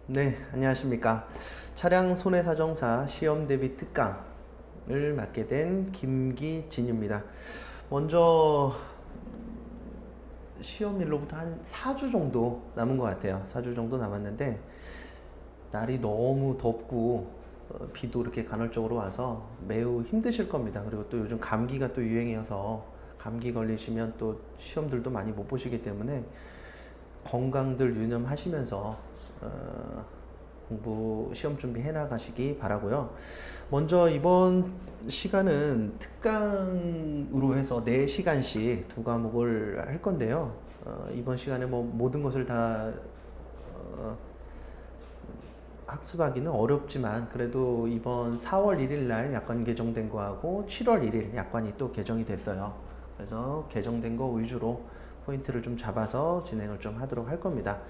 네, 안녕하십니까. 차량 손해사정사 시험 대비 특강을 맡게 된 김기진입니다. 먼저 시험일로부터 한 4주 정도 남은 것 같아요. 4주 정도 남았는데 날이 너무 덥고 비도 이렇게 간헐적으로 와서 매우 힘드실 겁니다. 그리고 또 요즘 감기가 또 유행이어서 감기 걸리시면 또 시험들도 많이 못 보시기 때문에 건강들 유념하시면서 공부 시험 준비 해 나가시기 바라고요. 먼저 이번 시간은 특강으로 해서 4시간씩 두 과목을 할 건데요. 이번 시간에 뭐 모든 것을 다 학습하기는 어렵지만 그래도 이번 4월 1일 날 약관 개정된 거하고 7월 1일 약관이 또 개정이 됐어요. 그래서 개정된 거 위주로 포인트를 좀 잡아서 진행을 좀 하도록 할 겁니다.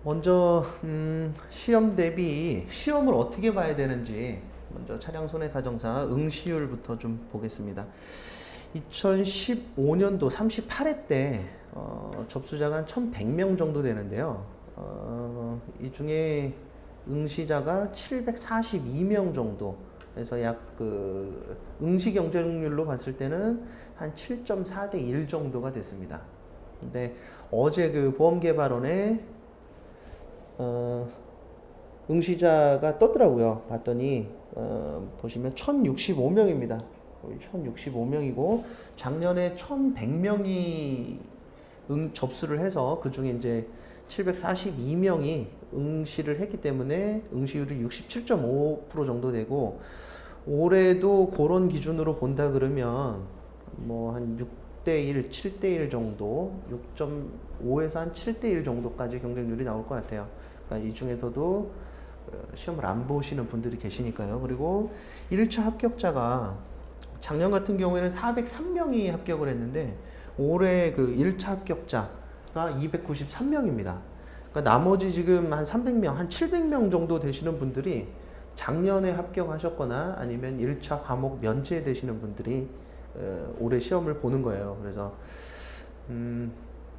먼저 시험 대비 시험을 어떻게 봐야 되는지 먼저 차량 손해사정사 응시율부터 좀 보겠습니다. 2015년도 38회 때 접수자가 한 1100명 정도 되는데요. 이 중에 응시자가 742명 정도 그래서 약 그 응시 경쟁률로 봤을 때는 한 7.4대 1 정도가 됐습니다. 근데 어제 그 보험개발원에 응시자가 떴더라고요. 봤더니 보시면 1065명입니다. 1065명이고 작년에 1100명이 접수를 해서 그 중에 이제 742명이 응시를 했기 때문에 응시율이 67.5% 정도 되고 올해도 그런 기준으로 본다 그러면 뭐 한 6대1, 7대1 정도 6.5에서 한 7대1 정도까지 경쟁률이 나올 것 같아요. 그러니까 이 중에서도 시험을 안 보시는 분들이 계시니까요. 그리고 1차 합격자가 작년 같은 경우에는 403명이 합격을 했는데 올해 그 1차 합격자가 293명입니다. 그러니까 나머지 지금 한 300명, 한 700명 정도 되시는 분들이 작년에 합격하셨거나 아니면 1차 과목 면제되시는 분들이 올해 시험을 보는 거예요. 그래서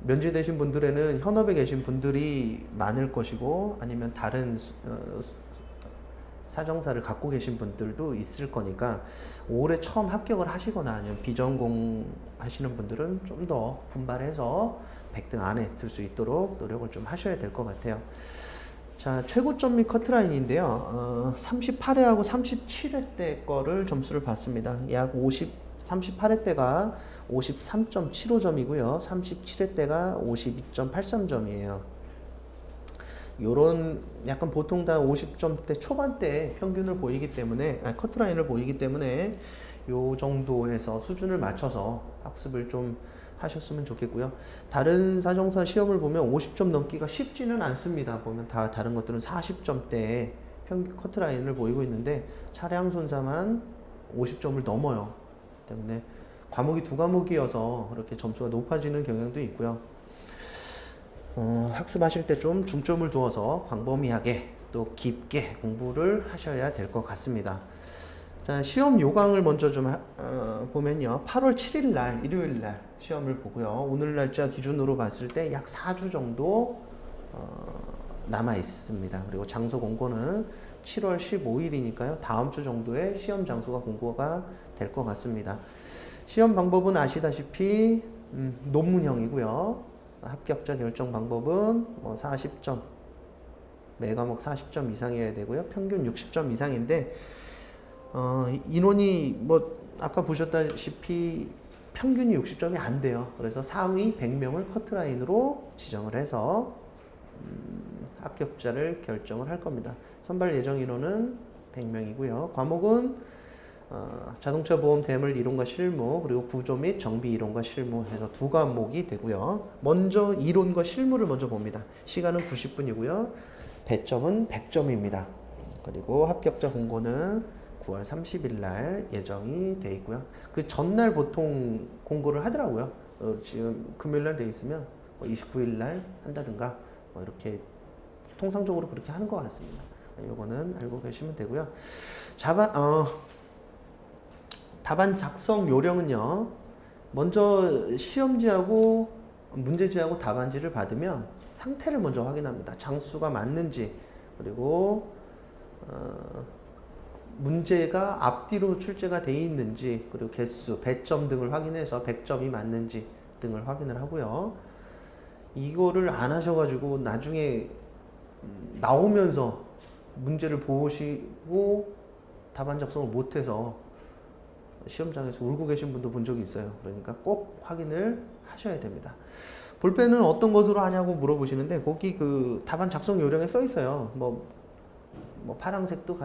면제되신 분들에는 현업에 계신 분들이 많을 것이고 아니면 다른 사정사를 갖고 계신 분들도 있을 거니까 올해 처음 합격을 하시거나 아니면 비전공 하시는 분들은 좀 더 분발해서 100등 안에 들 수 있도록 노력을 좀 하셔야 될 것 같아요. 자, 최고점 및 커트라인인데요. 38회하고 37회 때 거를 점수를 봤습니다. 약 38회 때가 53.75점이고요. 37회 때가 52.83점이에요. 요런 약간 보통 다 50점대 초반대 평균을 보이기 때문에 커트라인을 보이기 때문에 요 정도에서 수준을 맞춰서 학습을 좀 하셨으면 좋겠고요. 다른 사정사 시험을 보면 50점 넘기가 쉽지는 않습니다. 보면 다 다른 것들은 40점대 평균 커트라인을 보이고 있는데 차량 손사만 50점을 넘어요. 때문에 과목이 두 과목이어서 그렇게 점수가 높아지는 경향도 있고요. 학습하실 때 좀 중점을 두어서 광범위하게 또 깊게 공부를 하셔야 될 것 같습니다. 자, 시험 요강을 먼저 좀 보면요. 8월 7일 날 일요일 날 시험을 보고요. 오늘 날짜 기준으로 봤을 때 약 4주 정도 남아 있습니다. 그리고 장소 공고는 7월 15일이니까요. 다음 주 정도에 시험 장소가 공고가 될 것 같습니다. 시험 방법은 아시다시피 논문형이고요. 합격자 결정 방법은 뭐 40점, 매 과목 40점 이상이어야 되고요. 평균 60점 이상인데 인원이 뭐 아까 보셨다시피 평균이 60점이 안 돼요. 그래서 상위 100명을 커트라인으로 지정을 해서 합격자를 결정을 할 겁니다. 선발 예정 인원은 100명이고요. 과목은 자동차 보험 대물 이론과 실무 그리고 구조 및 정비 이론과 실무 해서 두 과목이 되고요. 먼저 이론과 실무를 먼저 봅니다. 시간은 90분이고요. 배점은 100점입니다. 그리고 합격자 공고는 9월 30일 날 예정이 돼 있고요. 그 전날 보통 공고를 하더라고요. 지금 금요일 날 돼 있으면 29일 날 한다든가 이렇게 통상적으로 그렇게 하는 것 같습니다. 이거는 알고 계시면 되고요. 답안 작성 요령은요. 먼저 시험지하고 문제지하고 답안지를 받으면 상태를 먼저 확인합니다. 장수가 맞는지, 그리고 문제가 앞뒤로 출제가 돼 있는지, 그리고 개수, 배점 등을 확인해서 100점이 맞는지 등을 확인을 하고요. 이거를 안 하셔가지고 나중에 나오면서 문제를 보시고 답안 작성을 못해서 시험장에서 울고 계신 분도 본 적이 있어요. 그러니까 꼭 확인을 하셔야 됩니다. 볼펜은 어떤 것으로 하냐고 물어보시는데 거기 그 답안 작성 요령에 써 있어요. 뭐 파란색도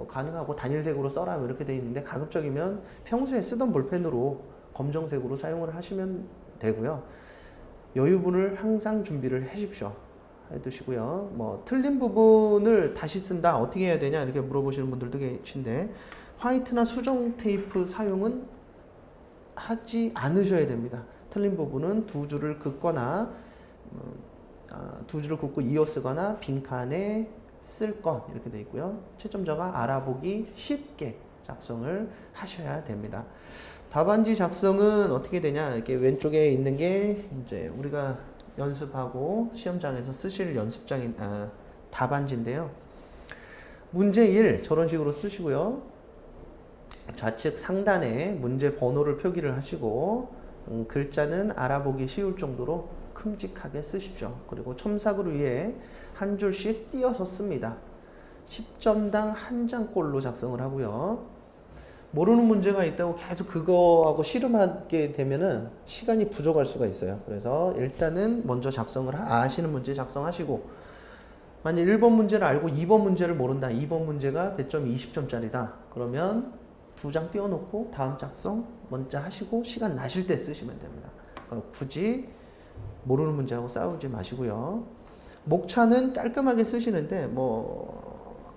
가능하고 단일색으로 써라 이렇게 돼 있는데, 가급적이면 평소에 쓰던 볼펜으로 검정색으로 사용을 하시면 되고요. 여유분을 항상 준비를 해 주십시오. 해두시고요. 뭐 틀린 부분을 다시 쓴다 어떻게 해야 되냐 이렇게 물어보시는 분들도 계신데, 화이트나 수정 테이프 사용은 하지 않으셔야 됩니다. 틀린 부분은 두 줄을 긋거나 두 줄을 긋고 이어 쓰거나 빈칸에 쓸 것 이렇게 되어 있고요. 채점자가 알아보기 쉽게 작성을 하셔야 됩니다. 답안지 작성은 어떻게 되냐, 이렇게 왼쪽에 있는 게 이제 우리가 연습하고 시험장에서 쓰실 연습장인 답안지인데요. 문제 1 저런 식으로 쓰시고요. 좌측 상단에 문제 번호를 표기를 하시고 글자는 알아보기 쉬울 정도로 큼직하게 쓰십시오. 그리고 첨삭을 위해 한 줄씩 띄어서 씁니다. 10점당 한 장꼴로 작성을 하고요. 모르는 문제가 있다고 계속 그거하고 씨름하게 되면은 시간이 부족할 수가 있어요. 그래서 일단은 먼저 작성을 아시는 문제 작성하시고, 만약 1번 문제를 알고 2번 문제를 모른다. 2번 문제가 배점이 20점짜리다. 그러면 두 장 띄워놓고 다음 작성 먼저 하시고 시간 나실 때 쓰시면 됩니다. 굳이 모르는 문제하고 싸우지 마시고요. 목차는 깔끔하게 쓰시는데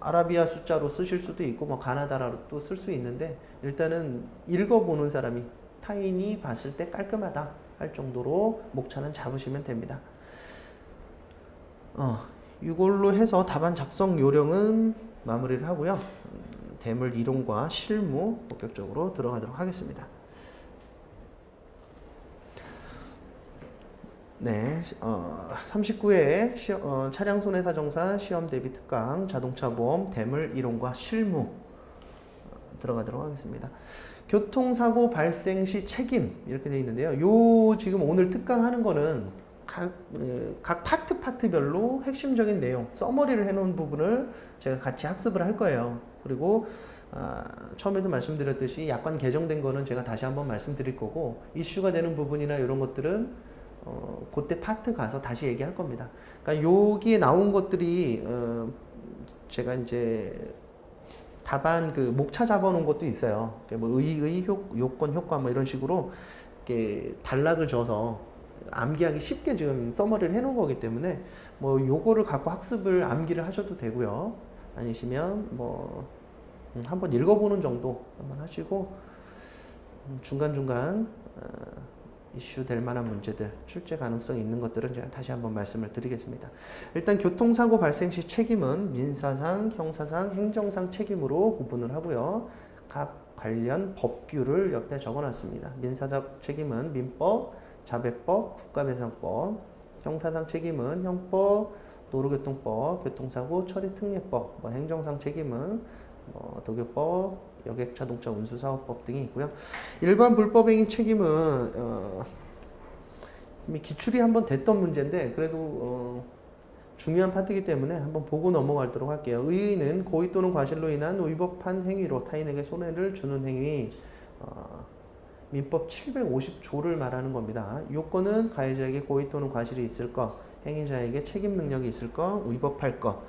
아라비아 숫자로 쓰실 수도 있고 가나다라로 쓸 수 있는데, 일단은 읽어보는 사람이 타인이 봤을 때 깔끔하다 할 정도로 목차는 잡으시면 됩니다. 이걸로 해서 답안 작성 요령은 마무리를 하고요. 대물 이론과 실무 본격적으로 들어가도록 하겠습니다. 네, 39회 차량 손해사정사 시험 대비 특강 자동차 보험 대물 이론과 실무 들어가도록 하겠습니다. 교통사고 발생 시 책임 이렇게 되어 있는데요. 지금 오늘 특강 하는 거는 각 파트별로 핵심적인 내용, 서머리를 해놓은 부분을 제가 같이 학습을 할 거예요. 그리고 처음에도 말씀드렸듯이 약관 개정된 거는 제가 다시 한번 말씀드릴 거고, 이슈가 되는 부분이나 이런 것들은 그때 파트 가서 다시 얘기할 겁니다. 그러니까 여기에 나온 것들이 제가 이제 답안 목차 잡아놓은 것도 있어요. 요건, 효과 이런 식으로 이렇게 단락을 줘서 암기하기 쉽게 지금 서머리를 해놓은 거기 때문에 요거를 갖고 학습을 암기를 하셔도 되고요. 아니시면 한번 읽어보는 정도 한번 하시고 중간중간 이슈 될 만한 문제들, 출제 가능성이 있는 것들은 제가 다시 한번 말씀을 드리겠습니다. 일단 교통사고 발생 시 책임은 민사상, 형사상, 행정상 책임으로 구분을 하고요. 각 관련 법규를 옆에 적어놨습니다. 민사상 책임은 민법, 자배법, 국가배상법, 형사상 책임은 형법, 도로교통법, 교통사고 처리특례법, 행정상 책임은 도교법, 여객자동차 운수사업법 등이 있고요. 일반 불법행위 책임은 이미 기출이 한번 됐던 문제인데 그래도 중요한 파트이기 때문에 한번 보고 넘어가도록 할게요. 의의는 고의 또는 과실로 인한 위법한 행위로 타인에게 손해를 주는 행위, 민법 750조를 말하는 겁니다. 요건은 가해자에게 고의 또는 과실이 있을 것, 행위자에게 책임 능력이 있을 것, 위법할 것,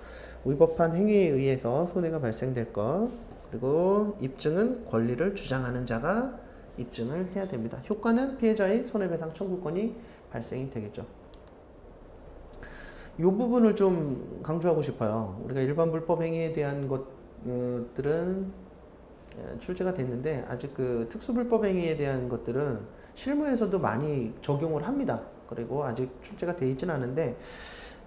위법한 행위에 의해서 손해가 발생될 것, 그리고 입증은 권리를 주장하는 자가 입증을 해야 됩니다. 효과는 피해자의 손해배상 청구권이 발생이 되겠죠. 이 부분을 좀 강조하고 싶어요. 우리가 일반 불법 행위에 대한 것들은 출제가 됐는데 아직 특수 불법 행위에 대한 것들은 실무에서도 많이 적용을 합니다. 그리고 아직 출제가 돼 있지는 않은데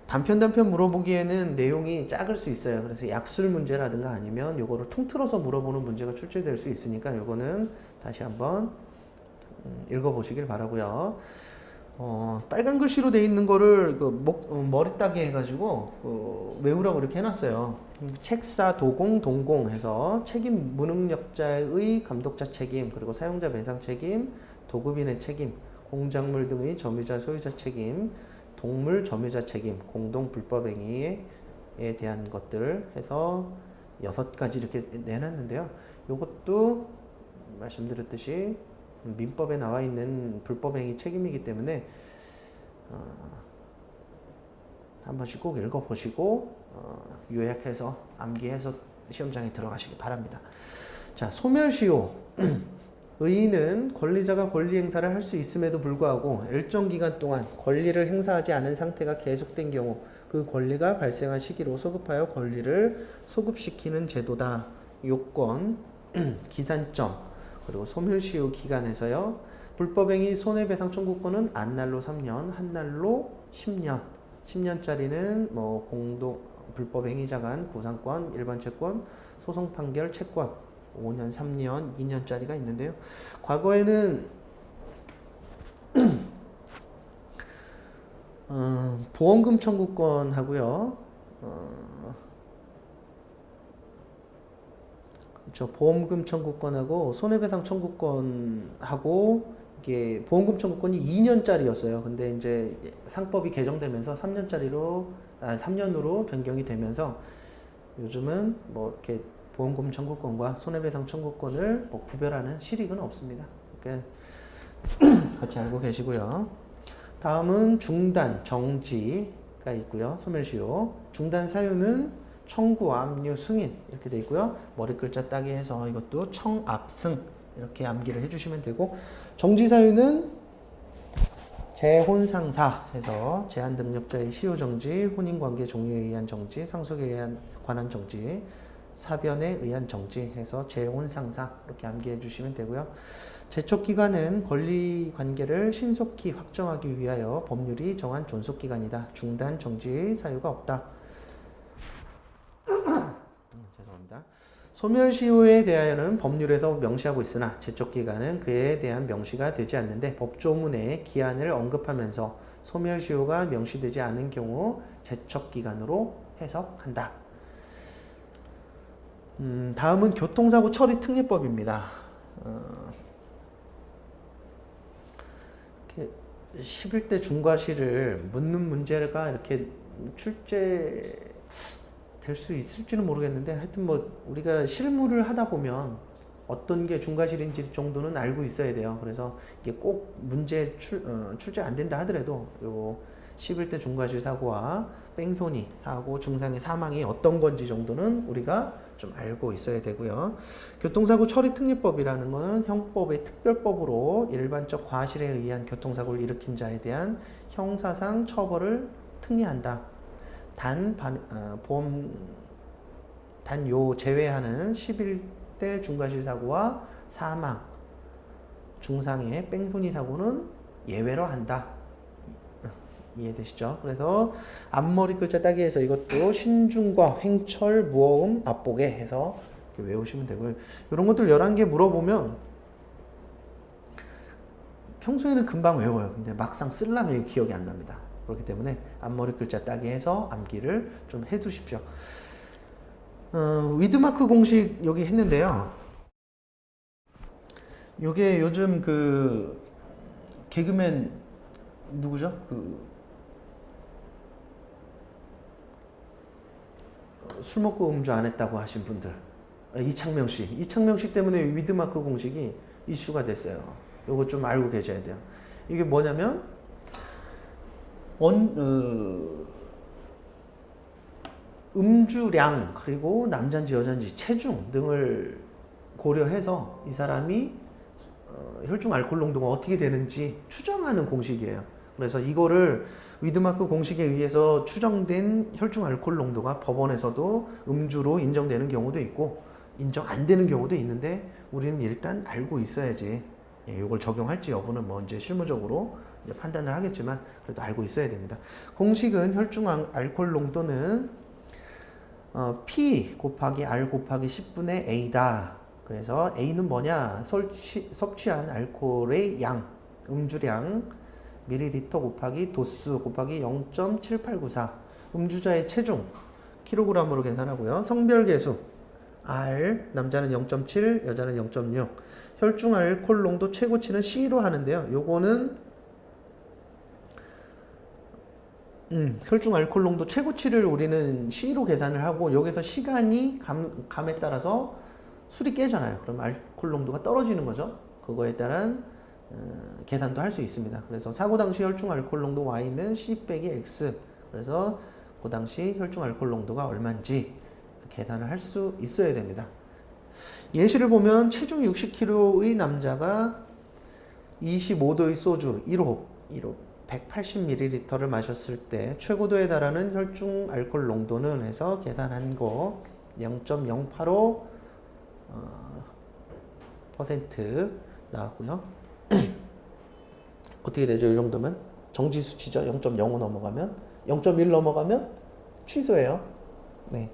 단편 물어보기에는 내용이 작을 수 있어요. 그래서 약술 문제라든가 아니면 요거를 통틀어서 물어보는 문제가 출제될 수 있으니까 요거는 다시 한번 읽어보시길 바라고요. 빨간 글씨로 돼 있는 거를 머리 따게 해가지고 외우라고 이렇게 해놨어요. 책사, 도공, 동공 해서 책임 무능력자의 감독자 책임, 그리고 사용자 배상 책임, 도급인의 책임, 공작물 등의 점유자 소유자 책임, 동물 점유자 책임, 공동 불법행위에 대한 것들 해서 6가지 이렇게 내놨는데요. 이것도 말씀드렸듯이 민법에 나와 있는 불법행위 책임이기 때문에 한 번씩 꼭 읽어보시고 요약해서 암기해서 시험장에 들어가시기 바랍니다. 자, 소멸시효. 의의는 권리자가 권리 행사를 할 수 있음에도 불구하고 일정 기간 동안 권리를 행사하지 않은 상태가 계속된 경우 그 권리가 발생한 시기로 소급하여 권리를 소급시키는 제도다. 요건, 기산점, 그리고 소멸시효 기간에서요. 불법행위 손해배상 청구권은 안날로 3년, 한날로 10년. 10년짜리는 뭐 공동 불법행위자 간 구상권, 일반 채권, 소송 판결 채권 5년, 3년, 2년짜리가 있는데요. 과거에는 보험금 청구권 하고요. 그렇죠. 보험금 청구권하고 손해배상 청구권하고 이게 보험금 청구권이 2년짜리였어요. 근데 이제 상법이 개정되면서 3년으로 변경이 되면서 요즘은 뭐 이렇게 보험금 청구권과 손해배상 청구권을 뭐 구별하는 실익은 없습니다. 그러니까 같이 알고 계시고요. 다음은 중단, 정지가 있고요. 소멸시효. 중단 사유는 청구, 압류, 승인 이렇게 돼 있고요. 머리 글자 따기 해서 이것도 청압승 이렇게 암기를 해주시면 되고, 정지 사유는 재혼상사 해서 제한 능력자의 시효 정지, 혼인관계 종료에 의한 정지, 상속에 관한 정지, 사변에 의한 정지 해서 재혼상사 이렇게 암기해 주시면 되고요. 제촉기간은 권리관계를 신속히 확정하기 위하여 법률이 정한 존속기간이다. 중단, 정지 사유가 없다. 죄송합니다. 소멸시효에 대하여는 법률에서 명시하고 있으나 제촉기간은 그에 대한 명시가 되지 않는데 법조문에 기한을 언급하면서 소멸시효가 명시되지 않은 경우 제촉기간으로 해석한다. 다음은 교통사고 처리 특례법입니다. 11대 중과실을 묻는 문제가 이렇게 출제 될 수 있을지는 모르겠는데, 하여튼 뭐 우리가 실무를 하다 보면 어떤 게 중과실인지 정도는 알고 있어야 돼요. 그래서 이게 꼭 문제 출제 안 된다 하더라도 요 11대 중과실 사고와 뺑소니 사고 중상의 사망이 어떤 건지 정도는 우리가 좀 알고 있어야 되고요. 교통사고 처리 특례법이라는 것은 형법의 특별법으로 일반적 과실에 의한 교통사고를 일으킨 자에 대한 형사상 처벌을 특례한다. 단 요 제외하는 11대 중과실 사고와 사망, 중상의 뺑소니 사고는 예외로 한다. 이해되시죠? 그래서 앞머리 글자 따기해서 이것도 신중과 횡철, 무어음, 압복에 해서 이렇게 외우시면 되고요. 이런 것들 11개 물어보면 평소에는 금방 외워요. 근데 막상 쓰려면 기억이 안 납니다. 그렇기 때문에 앞머리 글자 따기 해서 암기를 좀 해두십시오. 위드마크 공식 여기 했는데요. 요게 요즘 그 개그맨 누구죠? 술 먹고 음주 안 했다고 하신 분들, 이창명 씨 때문에 위드마크 공식이 이슈가 됐어요. 요거 좀 알고 계셔야 돼요. 이게 뭐냐면 음주량, 그리고 남잔지 여잔지 체중 등을 고려해서 이 사람이 혈중 알코올 농도가 어떻게 되는지 추정하는 공식이에요. 그래서 이거를 위드마크 공식에 의해서 추정된 혈중 알코올 농도가 법원에서도 음주로 인정되는 경우도 있고 인정 안 되는 경우도 있는데, 우리는 일단 알고 있어야지 이걸 적용할지 여부는 뭐 이제 실무적으로 이제 판단을 하겠지만 그래도 알고 있어야 됩니다. 공식은 혈중 알코올 농도는 P 곱하기 R 곱하기 10분의 A다. 그래서 A는 뭐냐? 섭취한 알코올의 양, 음주량 밀리리터 곱하기 도수 곱하기 0.7894 음주자의 체중 킬로그램으로 계산하고요. 성별 계수 R 남자는 0.7 여자는 0.6 혈중 알코올 농도 최고치는 C로 하는데요. 요거는 혈중 알코올 농도 최고치를 우리는 C로 계산을 하고 여기서 시간이 감에 따라서 술이 깨잖아요. 그럼 알코올 농도가 떨어지는 거죠. 그거에 따른 계산도 할 수 있습니다. 그래서 사고 당시 혈중 알코올 농도 Y는 C 빼기 X 그래서 그 당시 혈중 알코올 농도가 얼마인지 계산을 할 수 있어야 됩니다. 예시를 보면 체중 60kg의 남자가 25도의 소주 1호 180ml를 마셨을 때 최고도에 달하는 혈중 알코올 농도는 해서 계산한 거 0.085% 나왔고요. 어떻게 되죠? 이 정도면 정지 수치죠. 0.05 넘어가면 0.1 넘어가면 취소예요. 네.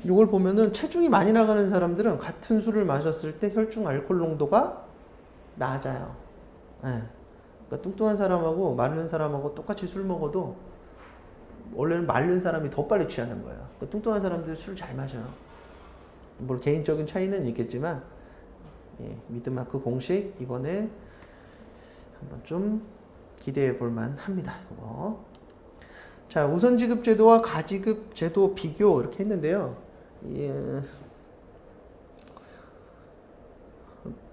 이걸 보면은 체중이 많이 나가는 사람들은 같은 술을 마셨을 때 혈중 알코올 농도가 낮아요. 네. 그러니까 뚱뚱한 사람하고 마른 사람하고 똑같이 술 먹어도 원래는 마른 사람이 더 빨리 취하는 거예요. 그러니까 뚱뚱한 사람들 술 잘 마셔요. 뭐 개인적인 차이는 있겠지만 미드마크 공식 이번에 한번 좀 기대해 볼 만합니다. 이거. 자, 우선지급 제도와 가지급 제도 비교 이렇게 했는데요.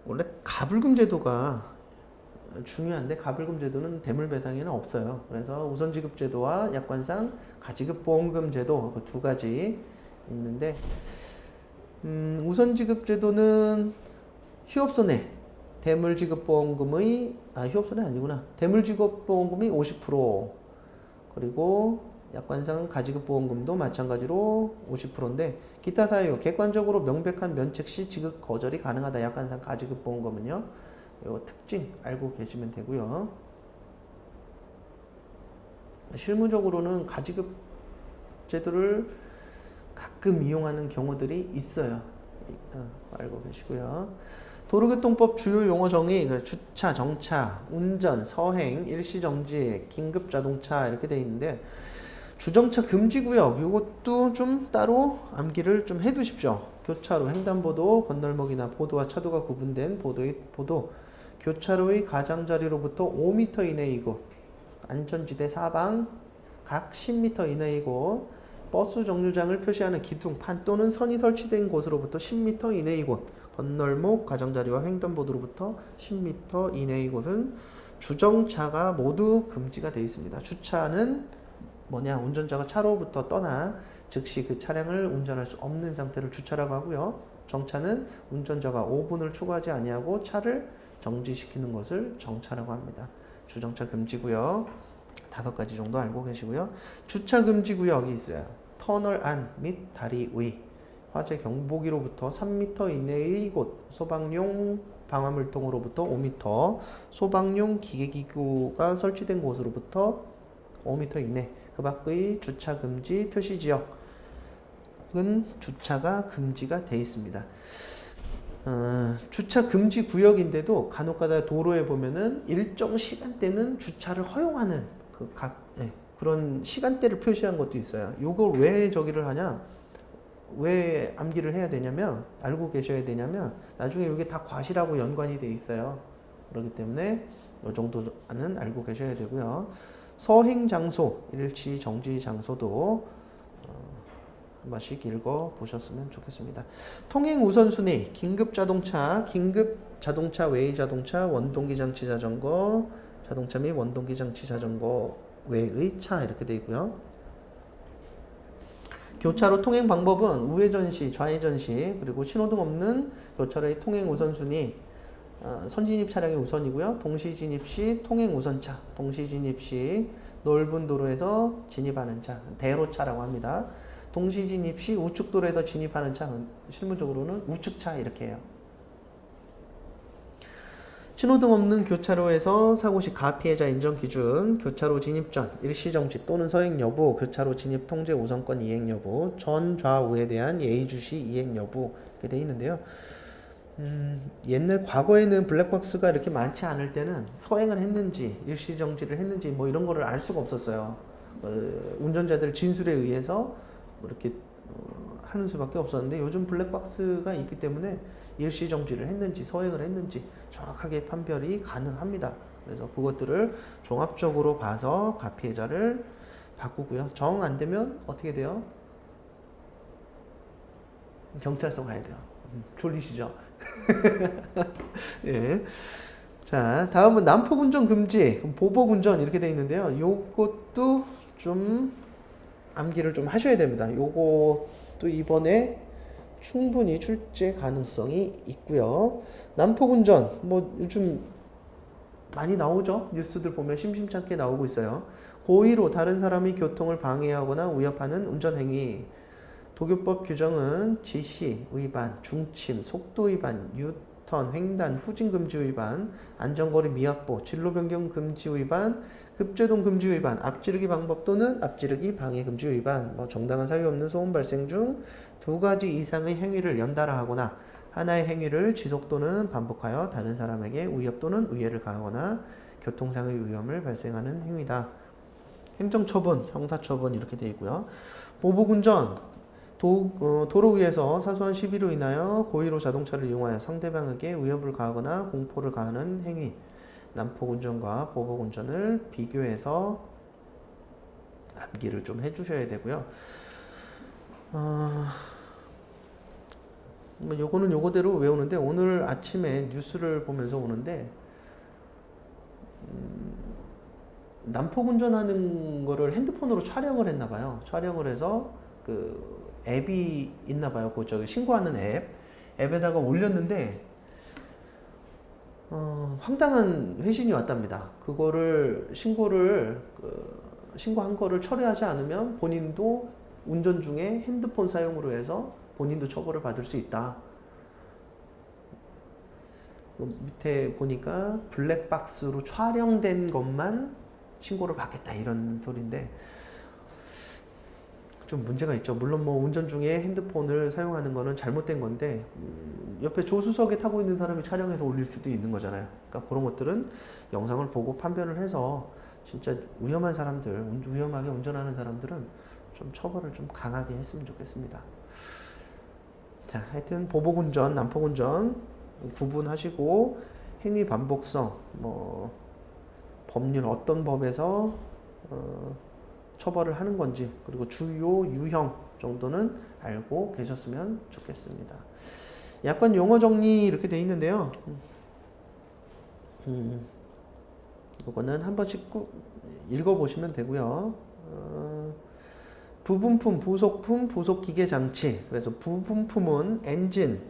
원래 가불금 제도가 중요한데 가불금 제도는 대물배상에는 없어요. 그래서 우선지급 제도와 약관상 가지급 보험금 제도 그 두 가지 있는데 우선지급 제도는 휴업손해 대물지급보험금의 휴업손해 아니구나. 대물지급보험금이 50% 그리고 약관상 가지급보험금도 마찬가지로 50%인데 기타 사유 객관적으로 명백한 면책 시 지급 거절이 가능하다. 약관상 가지급보험금은요. 요 특징 알고 계시면 되고요. 실무적으로는 가지급 제도를 가끔 이용하는 경우들이 있어요. 알고 계시고요. 도로교통법 주요 용어 정의 주차, 정차, 운전, 서행, 일시정지, 긴급자동차 이렇게 돼 있는데 주정차 금지구역 이것도 좀 따로 암기를 좀 해두십시오. 교차로, 횡단보도, 건널목이나 보도와 차도가 구분된 보도, 교차로의 가장자리로부터 5m 이내의 곳, 안전지대 사방 각 10m 이내의 곳, 버스 정류장을 표시하는 기둥판 또는 선이 설치된 곳으로부터 10m 이내의 곳, 건널목, 가장자리와 횡단보도로부터 10m 이내의 곳은 주정차가 모두 금지가 되어 있습니다. 주차는 뭐냐? 운전자가 차로부터 떠나 즉시 그 차량을 운전할 수 없는 상태를 주차라고 하고요. 정차는 운전자가 5분을 초과하지 아니하고 차를 정지시키는 것을 정차라고 합니다. 주정차 금지구역 5가지 정도 알고 계시고요. 주차 금지구역이 있어요. 터널 안 및 다리 위, 화재 경보기로부터 3m 이내의 곳, 소방용 방화물통으로부터 5m, 소방용 기계기구가 설치된 곳으로부터 5m 이내, 그 밖의 주차 금지 표시지역은 주차가 금지가 되어 있습니다. 주차 금지 구역인데도 간혹가다 도로에 보면은 일정 시간대는 주차를 허용하는 그런 시간대를 표시한 것도 있어요. 요걸 왜 저기를 하냐? 왜 암기를 해야 되냐면, 알고 계셔야 되냐면, 나중에 이게 다 과실하고 연관이 돼 있어요. 그렇기 때문에 이 정도는 알고 계셔야 되고요. 서행 장소, 일시 정지 장소도 한 번씩 읽어 보셨으면 좋겠습니다. 통행 우선순위, 긴급 자동차 외의 자동차, 원동기 장치 자전거, 자동차 및 원동기 장치 자전거 외의 차 이렇게 되어 있고요. 교차로 통행 방법은 우회전 시, 좌회전 시, 그리고 신호등 없는 교차로의 통행 우선순위, 선진입 차량이 우선이고요. 동시 진입 시 통행 우선차, 동시 진입 시 넓은 도로에서 진입하는 차, 대로차라고 합니다. 동시 진입 시 우측 도로에서 진입하는 차는 실무적으로는 우측차 이렇게 해요. 신호등 없는 교차로에서 사고 시 가피해자 인정 기준, 교차로 진입 전 일시정지 또는 서행 여부, 교차로 진입 통제 우선권 이행 여부, 전 좌우에 대한 예의주시 이행 여부 이렇게 되어 있는데요. 옛날 과거에는 블랙박스가 이렇게 많지 않을 때는 서행을 했는지 일시정지를 했는지 뭐 이런 거를 알 수가 없었어요. 운전자들 진술에 의해서 뭐 이렇게 하는 수밖에 없었는데 요즘 블랙박스가 있기 때문에 일시정지를 했는지 서행을 했는지 정확하게 판별이 가능합니다. 그래서 그것들을 종합적으로 봐서 가피해자를 바꾸고요. 정 안 되면 어떻게 돼요? 경찰서 가야 돼요. 졸리시죠? 예. 자, 다음은 난폭운전 금지, 보복운전 이렇게 돼 있는데요. 요것도 좀 암기를 좀 하셔야 됩니다. 요것도 이번에 충분히 출제 가능성이 있고요. 난폭운전, 뭐 요즘 많이 나오죠? 뉴스들 보면 심심찮게 나오고 있어요. 고의로 다른 사람이 교통을 방해하거나 위협하는 운전행위. 도교법 규정은 지시 위반, 중침, 속도 위반, 유턴, 횡단, 후진 금지 위반, 안전거리 미확보, 진로 변경 금지 위반, 급제동 금지 위반, 앞지르기 방법 또는 앞지르기 방해 금지 위반, 뭐 정당한 사유 없는 소음 발생 중 두 가지 이상의 행위를 연달아 하거나 하나의 행위를 지속 또는 반복하여 다른 사람에게 위협 또는 위해를 가하거나 교통상의 위험을 발생하는 행위다. 행정처분, 형사처분 이렇게 되어 있고요. 보복운전, 도로 위에서 사소한 시비로 인하여 고의로 자동차를 이용하여 상대방에게 위협을 가하거나 공포를 가하는 행위. 난폭운전과 보복운전을 비교해서 암기를 좀 해주셔야 되고요. 뭐 요거는 요거대로 외우는데 오늘 아침에 뉴스를 보면서 오는데 난폭운전하는 거를 핸드폰으로 촬영을 했나 봐요. 촬영을 해서 그 앱이 있나 봐요. 그 저기 신고하는 앱에다가 올렸는데 황당한 회신이 왔답니다. 그거를 신고한 거를 처리하지 않으면 본인도 운전 중에 핸드폰 사용으로 해서 본인도 처벌을 받을 수 있다. 밑에 보니까 블랙박스로 촬영된 것만 신고를 받겠다 이런 소리인데 좀 문제가 있죠. 물론 뭐 운전 중에 핸드폰을 사용하는 거는 잘못된 건데 옆에 조수석에 타고 있는 사람이 촬영해서 올릴 수도 있는 거잖아요. 그러니까 그런 것들은 영상을 보고 판별을 해서 진짜 위험한 사람들, 위험하게 운전하는 사람들은 좀 처벌을 좀 강하게 했으면 좋겠습니다. 자, 하여튼 보복운전, 난폭운전 구분하시고 행위 반복성, 뭐 법률 어떤 법에서 처벌을 하는 건지 그리고 주요 유형 정도는 알고 계셨으면 좋겠습니다. 약관 용어 정리 이렇게 돼 있는데요. 이거는 한 번씩 꾹 읽어보시면 되고요. 부분품, 부속품, 부속기계 장치. 그래서 부분품은 엔진,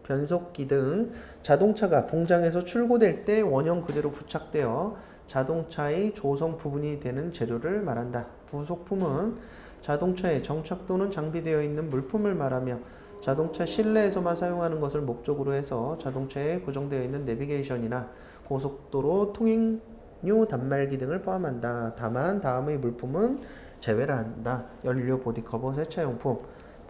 변속기 등 자동차가 공장에서 출고될 때 원형 그대로 부착되어 자동차의 조성 부분이 되는 재료를 말한다. 부속품은 자동차에 정착 또는 장비되어 있는 물품을 말하며 자동차 실내에서만 사용하는 것을 목적으로 해서 자동차에 고정되어 있는 내비게이션이나 고속도로 통행료 단말기 등을 포함한다. 다만 다음의 물품은 제외를 한다. 연료, 보디커버, 세차용품.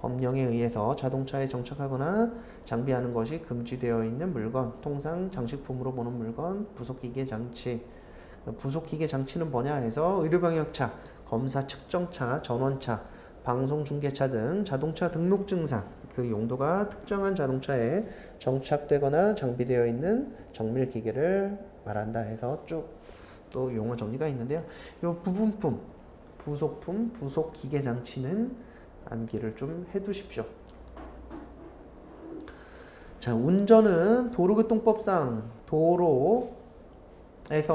법령에 의해서 자동차에 정착하거나 장비하는 것이 금지되어 있는 물건, 통상 장식품으로 보는 물건, 부속기계 장치. 부속기계 장치는 뭐냐 해서 의료병역차, 검사 측정차, 전원차, 방송중계차 등 자동차 등록증상, 그 용도가 특정한 자동차에 정착되거나 장비되어 있는 정밀기계를 말한다 해서 쭉 또 용어 정리가 있는데요. 이 부분품, 부속품, 부속기계 장치는 암기를 좀 해두십시오. 자, 운전은 도로교통법상 도로에서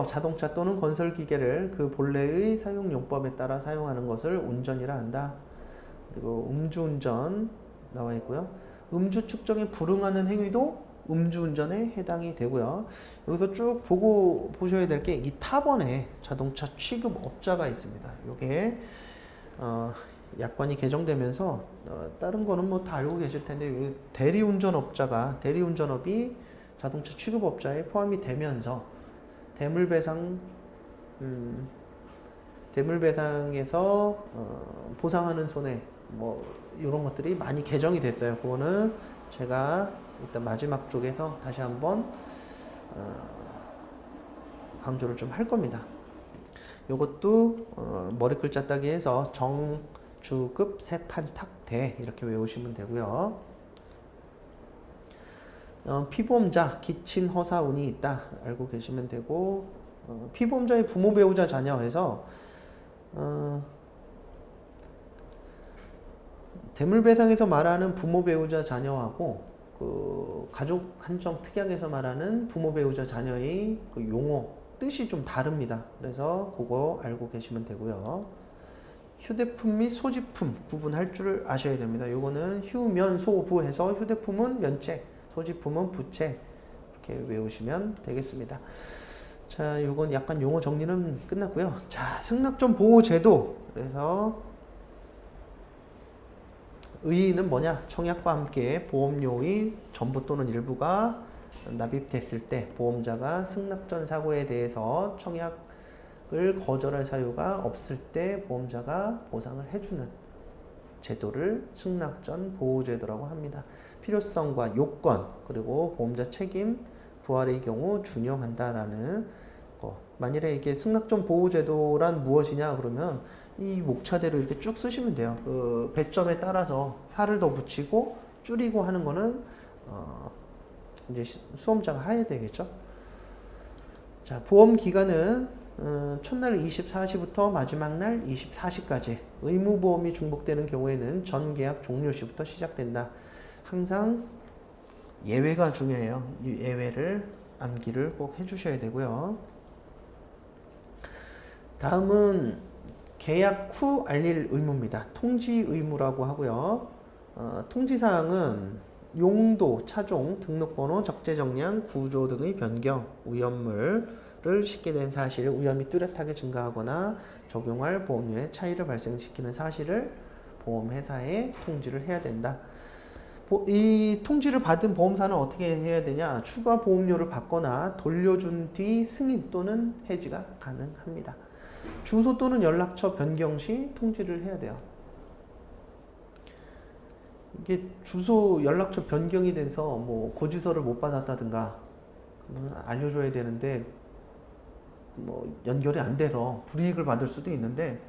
자동차 또는 건설기계를 그 본래의 사용용법에 따라 사용하는 것을 운전이라 한다. 그리고 음주운전 나와 있고요. 음주 측정에 불응하는 행위도 음주운전에 해당이 되고요. 여기서 쭉 보셔야 될 게 이 타번에 자동차 취급업자가 있습니다. 이게 약관이 개정되면서 다른 거는 뭐 다 알고 계실 텐데 대리운전업이 자동차 취급업자에 포함이 되면서 대물배상에서 보상하는 손해 뭐 이런 것들이 많이 개정이 됐어요. 그거는 제가 일단 마지막 쪽에서 다시 한번 강조를 좀 할 겁니다. 요것도 머리 글자 따기에서 정, 주, 급, 세, 판, 탁, 대 이렇게 외우시면 되고요. 피보험자, 기친, 허사, 운이 있다 알고 계시면 되고, 피보험자의 부모, 배우자, 자녀에서 대물배상에서 말하는 부모, 배우자, 자녀하고 그 가족 한정 특약에서 말하는 부모, 배우자, 자녀의 그 용어 뜻이 좀 다릅니다. 그래서 그거 알고 계시면 되고요. 휴대폰 및 소지품 구분할 줄 아셔야 됩니다. 요거는 휴, 면, 소, 부 해서 휴대품은 면책, 소지품은 부채 이렇게 외우시면 되겠습니다. 자, 요건 약간 용어 정리는 끝났고요. 자, 승낙점 보호제도. 그래서 의의는 뭐냐? 청약과 함께 보험료의 전부 또는 일부가 납입됐을 때 보험자가 승낙전 사고에 대해서 청약을 거절할 사유가 없을 때 보험자가 보상을 해주는 제도를 승낙전 보호제도라고 합니다. 필요성과 요건 그리고 보험자 책임 부활의 경우 준용한다라는 거. 만일에 이게 승낙전 보호제도란 무엇이냐 그러면 이 목차대로 이렇게 쭉 쓰시면 돼요. 그 배점에 따라서 살을 더 붙이고 줄이고 하는 거는 이제 수험자가 해야 되겠죠. 자, 보험 기간은 첫날 24시부터 마지막 날 24시까지. 의무보험이 중복되는 경우에는 전 계약 종료 시부터 시작된다. 항상 예외가 중요해요. 이 예외를 암기를 꼭 해주셔야 되고요. 다음은 계약 후 알릴 의무입니다. 통지 의무라고 하고요. 통지사항은 용도, 차종, 등록번호, 적재정량, 구조 등의 변경, 위험물을 싣게 된 사실, 위험이 뚜렷하게 증가하거나 적용할 보험료의 차이를 발생시키는 사실을 보험회사에 통지를 해야 된다. 이 통지를 받은 보험사는 어떻게 해야 되냐? 추가 보험료를 받거나 돌려준 뒤 승인 또는 해지가 가능합니다. 주소 또는 연락처 변경 시 통지를 해야 돼요. 이게 주소 연락처 변경이 돼서 뭐 고지서를 못 받았다든가 알려줘야 되는데 뭐 연결이 안 돼서 불이익을 받을 수도 있는데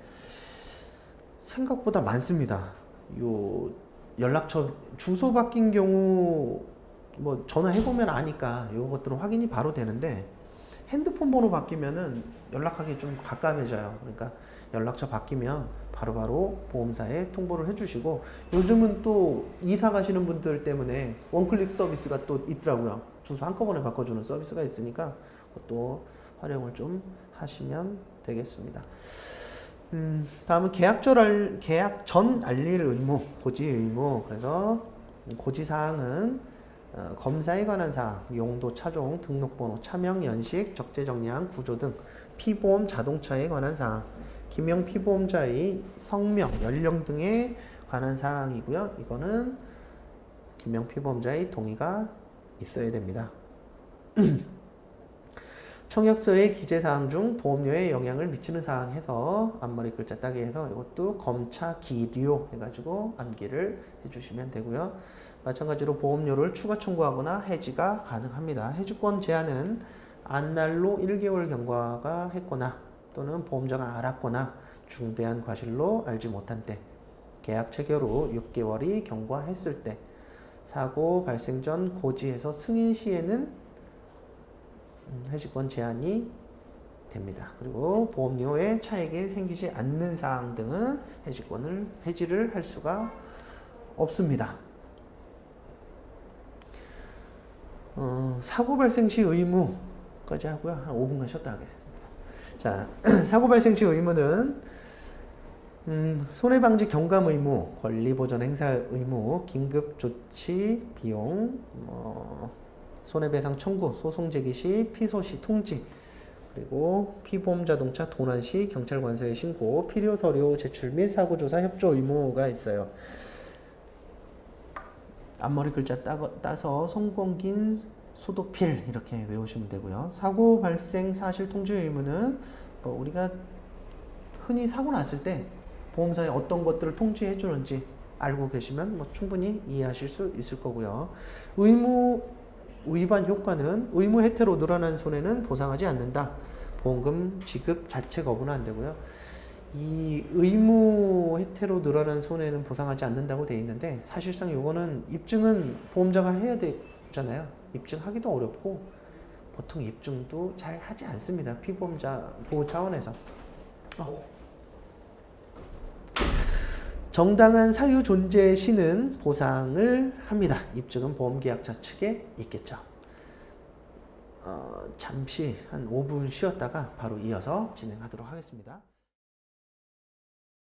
생각보다 많습니다. 요 연락처 주소 바뀐 경우 뭐 전화해보면 아니까 요것들은 확인이 바로 되는데 핸드폰 번호 바뀌면은 연락하기 좀 가까워져요. 그러니까 연락처 바뀌면 바로바로 보험사에 통보를 해주시고, 요즘은 또 이사 가시는 분들 때문에 원클릭 서비스가 또 있더라고요. 주소 한꺼번에 바꿔주는 서비스가 있으니까 그것도 활용을 좀 하시면 되겠습니다. 다음은 계약 전 알릴 의무, 고지 의무. 그래서 고지 사항은 검사에 관한 사항, 용도, 차종, 등록번호, 차명, 연식, 적재정량, 구조 등 피보험 자동차에 관한 사항, 기명 피보험자의 성명, 연령 등에 관한 사항이고요. 이거는 기명 피보험자의 동의가 있어야 됩니다. 청약서의 기재사항 중 보험료에 영향을 미치는 사항 해서 앞머리 글자 따기 해서 이것도 검차 기료 해가지고 암기를 해주시면 되고요. 마찬가지로 보험료를 추가 청구하거나 해지가 가능합니다. 해지권 제한은 안날로 1개월 경과가 했거나 또는 보험자가 알았거나 중대한 과실로 알지 못한 때, 계약 체결 후 6개월이 경과했을 때, 사고 발생 전 고지에서 승인 시에는 해지권 제한이 됩니다. 그리고 보험료의 차익이 생기지 않는 사항 등은 해지를 할 수가 없습니다. 사고 발생 시 의무까지 하고요. 한 5분간 쉬었다 하겠습니다. 자, 사고 발생 시 의무는 손해방지 경감 의무, 권리보전 행사 의무, 긴급조치 비용, 손해배상 청구, 소송 제기 시, 피소 시 통지, 그리고 피보험 자동차 도난 시 경찰관서에 신고, 필요 서류 제출 및 사고조사 협조 의무가 있어요. 앞머리 글자 따서 송공긴 소도필 이렇게 외우시면 되고요. 사고 발생 사실 통지 의무는 우리가 흔히 사고 났을 때 보험사에 어떤 것들을 통지해 주는지 알고 계시면 뭐 충분히 이해하실 수 있을 거고요. 의무 위반 효과는 의무 혜택으로 늘어난 손해는 보상하지 않는다. 보험금 지급 자체 거부는 안 되고요. 이 의무 혜택으로 늘어난 손해는 보상하지 않는다고 돼 있는데 사실상 요거는 입증은 보험자가 해야 되잖아요. 입증하기도 어렵고 보통 입증도 잘 하지 않습니다. 피보험자 보호 차원에서. 정당한 사유 존재 시는 보상을 합니다. 입증은 보험계약자 측에 있겠죠. 잠시 한 5분 쉬었다가 바로 이어서 진행하도록 하겠습니다.